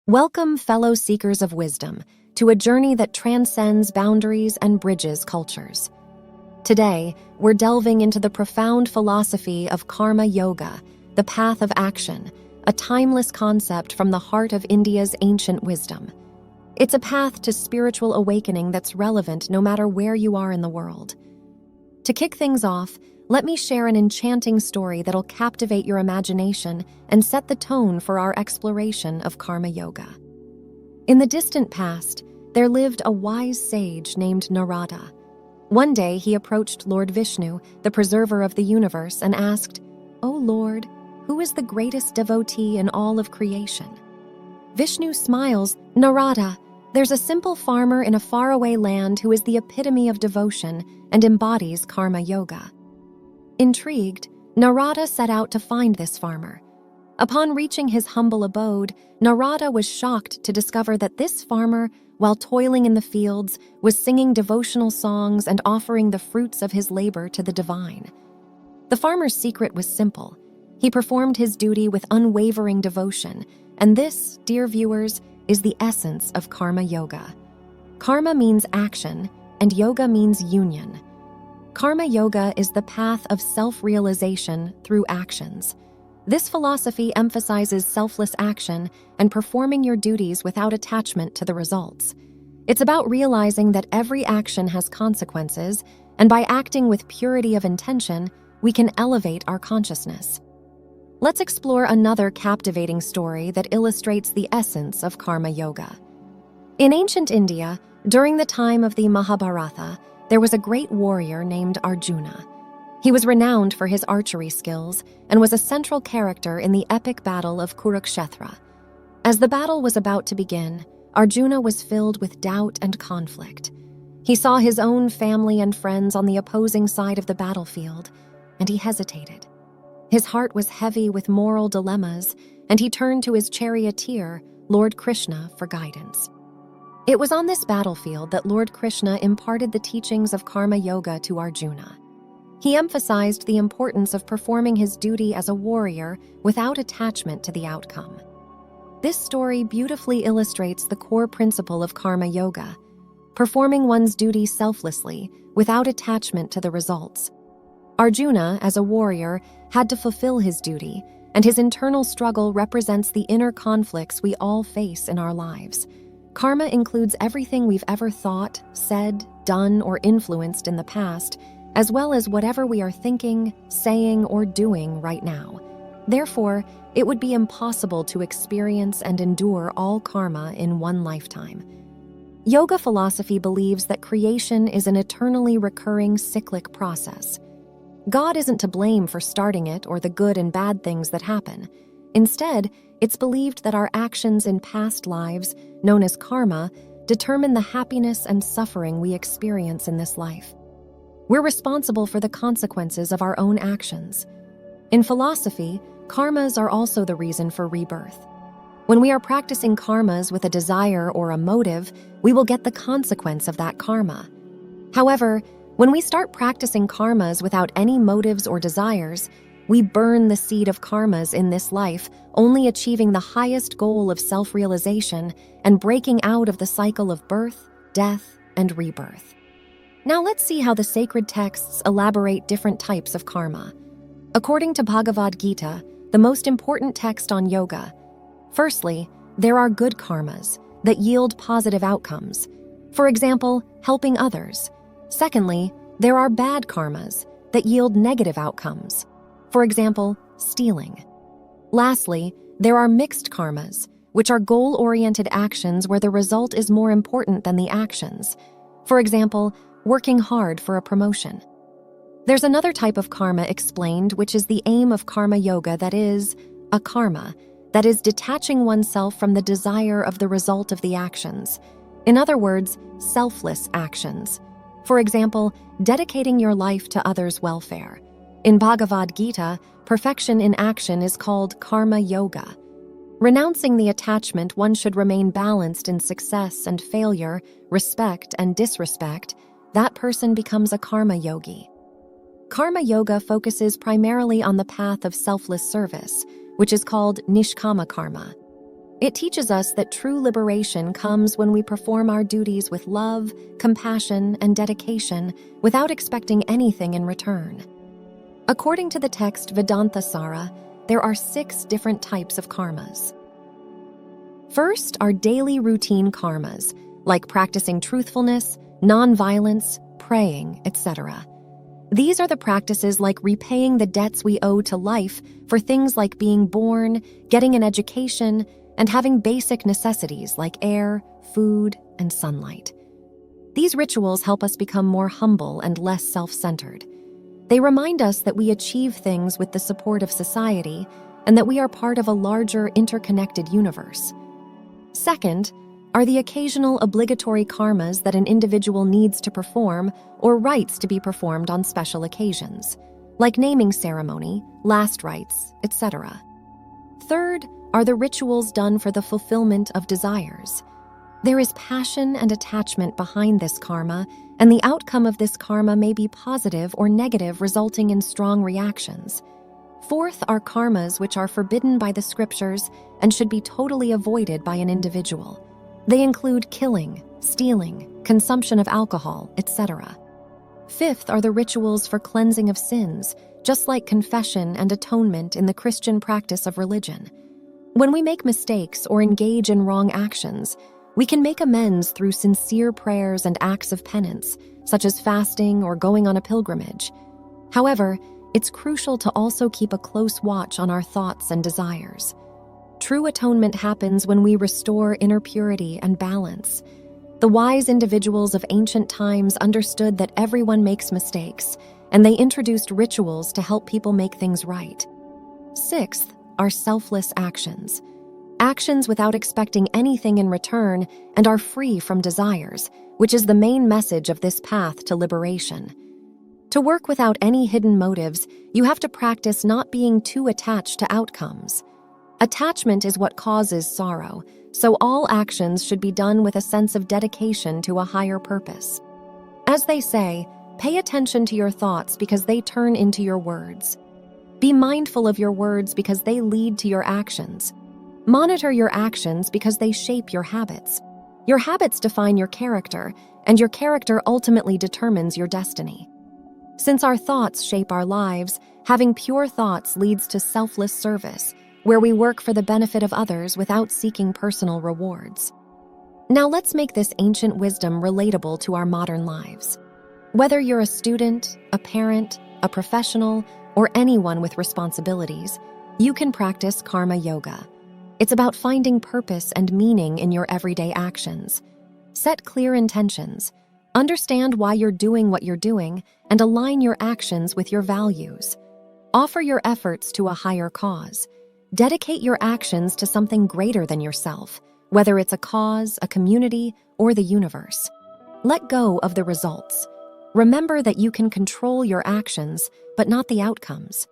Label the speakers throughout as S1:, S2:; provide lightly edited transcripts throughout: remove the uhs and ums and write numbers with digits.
S1: Welcome, fellow seekers of wisdom, to a journey that transcends boundaries and bridges cultures. Today, we're delving into the profound philosophy of karma yoga, the path of action, a timeless concept from the heart of India's ancient wisdom. It's a path to spiritual awakening that's relevant no matter where you are in the world. To kick things off, let me share an enchanting story that'll captivate your imagination and set the tone for our exploration of karma yoga. In the distant past, there lived a wise sage named Narada. One day, he approached Lord Vishnu, the preserver of the universe, and asked, "O Lord, who is the greatest devotee in all of creation?" Vishnu smiles, "Narada, there's a simple farmer in a faraway land who is the epitome of devotion and embodies karma yoga." Intrigued, Narada set out to find this farmer. Upon reaching his humble abode, Narada was shocked to discover that this farmer, while toiling in the fields, was singing devotional songs and offering the fruits of his labor to the divine. The farmer's secret was simple. He performed his duty with unwavering devotion, and this, dear viewers, is the essence of karma yoga. Karma means action, and yoga means union. Karma yoga is the path of self-realization through actions. This philosophy emphasizes selfless action and performing your duties without attachment to the results. It's about realizing that every action has consequences, and by acting with purity of intention, we can elevate our consciousness. Let's explore another captivating story that illustrates the essence of karma yoga. In ancient India, during the time of the Mahabharata, there was a great warrior named Arjuna. He was renowned for his archery skills and was a central character in the epic battle of Kurukshetra. As the battle was about to begin, Arjuna was filled with doubt and conflict. He saw his own family and friends on the opposing side of the battlefield, and he hesitated. His heart was heavy with moral dilemmas, and he turned to his charioteer, Lord Krishna, for guidance. It was on this battlefield that Lord Krishna imparted the teachings of karma yoga to Arjuna. He emphasized the importance of performing his duty as a warrior without attachment to the outcome. This story beautifully illustrates the core principle of karma yoga, performing one's duty selflessly without attachment to the results. Arjuna, as a warrior, had to fulfill his duty, and his internal struggle represents the inner conflicts we all face in our lives. Karma includes everything we've ever thought, said, done, or influenced in the past, as well as whatever we are thinking, saying, or doing right now. Therefore, it would be impossible to experience and endure all karma in one lifetime. Yoga philosophy believes that creation is an eternally recurring cyclic process. God isn't to blame for starting it or the good and bad things that happen. Instead, it's believed that our actions in past lives, known as karma, determine the happiness and suffering we experience in this life. We're responsible for the consequences of our own actions. In philosophy, karmas are also the reason for rebirth. When we are practicing karmas with a desire or a motive, we will get the consequence of that karma. However, when we start practicing karmas without any motives or desires, we burn the seed of karmas in this life, only achieving the highest goal of self-realization and breaking out of the cycle of birth, death, and rebirth. Now let's see how the sacred texts elaborate different types of karma. According to Bhagavad Gita, the most important text on yoga, firstly, there are good karmas that yield positive outcomes. For example, helping others. Secondly, there are bad karmas that yield negative outcomes. For example, stealing. Lastly, there are mixed karmas, which are goal-oriented actions where the result is more important than the actions. For example, working hard for a promotion. There's another type of karma explained, which is the aim of karma yoga, that is, akarma, that is detaching oneself from the desire of the result of the actions. In other words, selfless actions. For example, dedicating your life to others' welfare. In Bhagavad Gita, perfection in action is called karma yoga. Renouncing the attachment, one should remain balanced in success and failure, respect and disrespect. That person becomes a karma yogi. Karma yoga focuses primarily on the path of selfless service, which is called nishkama karma. It teaches us that true liberation comes when we perform our duties with love, compassion, and dedication without expecting anything in return. According to the text Vedanta Sara, there are 6 different types of karmas. First are daily routine karmas, like practicing truthfulness, non-violence, praying, etc. These are the practices like repaying the debts we owe to life for things like being born, getting an education, and having basic necessities like air, food, and sunlight. These rituals help us become more humble and less self-centered. They remind us that we achieve things with the support of society and that we are part of a larger interconnected universe. Second are the occasional obligatory karmas that an individual needs to perform or rites to be performed on special occasions, like naming ceremony, last rites, etc. Third are the rituals done for the fulfillment of desires. There is passion and attachment behind this karma, and the outcome of this karma may be positive or negative, resulting in strong reactions. Fourth are karmas which are forbidden by the scriptures and should be totally avoided by an individual. They include killing, stealing, consumption of alcohol, etc. Fifth are the rituals for cleansing of sins, just like confession and atonement in the Christian practice of religion. When we make mistakes or engage in wrong actions, we can make amends through sincere prayers and acts of penance, such as fasting or going on a pilgrimage. However, it's crucial to also keep a close watch on our thoughts and desires. True atonement happens when we restore inner purity and balance. The wise individuals of ancient times understood that everyone makes mistakes, and they introduced rituals to help people make things right. Sixth are selfless actions. Actions without expecting anything in return and are free from desires, which is the main message of this path to liberation. To work without any hidden motives, you have to practice not being too attached to outcomes. Attachment is what causes sorrow, so all actions should be done with a sense of dedication to a higher purpose. As they say, pay attention to your thoughts because they turn into your words. Be mindful of your words because they lead to your actions. Monitor your actions because they shape your habits. Your habits define your character, and your character ultimately determines your destiny. Since our thoughts shape our lives, having pure thoughts leads to selfless service, where we work for the benefit of others without seeking personal rewards. Now let's make this ancient wisdom relatable to our modern lives. Whether you're a student, a parent, a professional, or anyone with responsibilities, you can practice karma yoga. It's about finding purpose and meaning in your everyday actions. Set clear intentions. Understand why you're doing what you're doing and align your actions with your values. Offer your efforts to a higher cause. Dedicate your actions to something greater than yourself, whether it's a cause, a community, or the universe. Let go of the results. Remember that you can control your actions, but not the outcomes.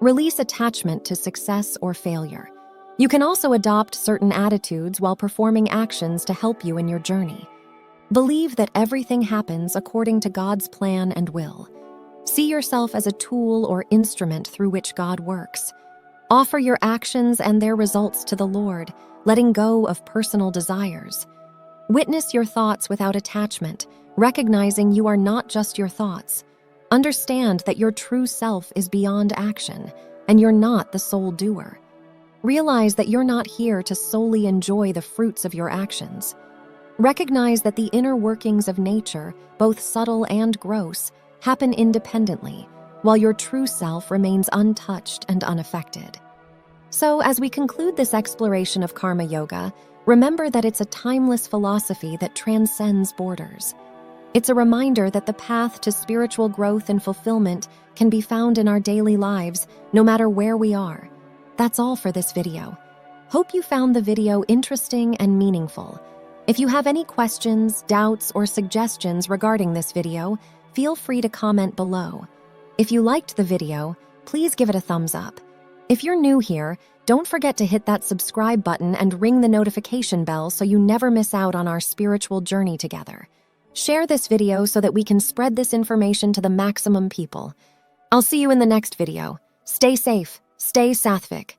S1: Release attachment to success or failure. You can also adopt certain attitudes while performing actions to help you in your journey. Believe that everything happens according to God's plan and will. See yourself as a tool or instrument through which God works. Offer your actions and their results to the Lord, letting go of personal desires. Witness your thoughts without attachment, recognizing you are not just your thoughts. Understand that your true self is beyond action, and you're not the sole doer. Realize that you're not here to solely enjoy the fruits of your actions. Recognize that the inner workings of nature, both subtle and gross, happen independently, while your true self remains untouched and unaffected. So, as we conclude this exploration of karma yoga, remember that it's a timeless philosophy that transcends borders. It's a reminder that the path to spiritual growth and fulfillment can be found in our daily lives, no matter where we are. That's all for this video. Hope you found the video interesting and meaningful. If you have any questions, doubts, or suggestions regarding this video, feel free to comment below. If you liked the video, please give it a thumbs up. If you're new here, don't forget to hit that subscribe button and ring the notification bell so you never miss out on our spiritual journey together. Share this video so that we can spread this information to the maximum people. I'll see you in the next video. Stay safe, stay sattvic.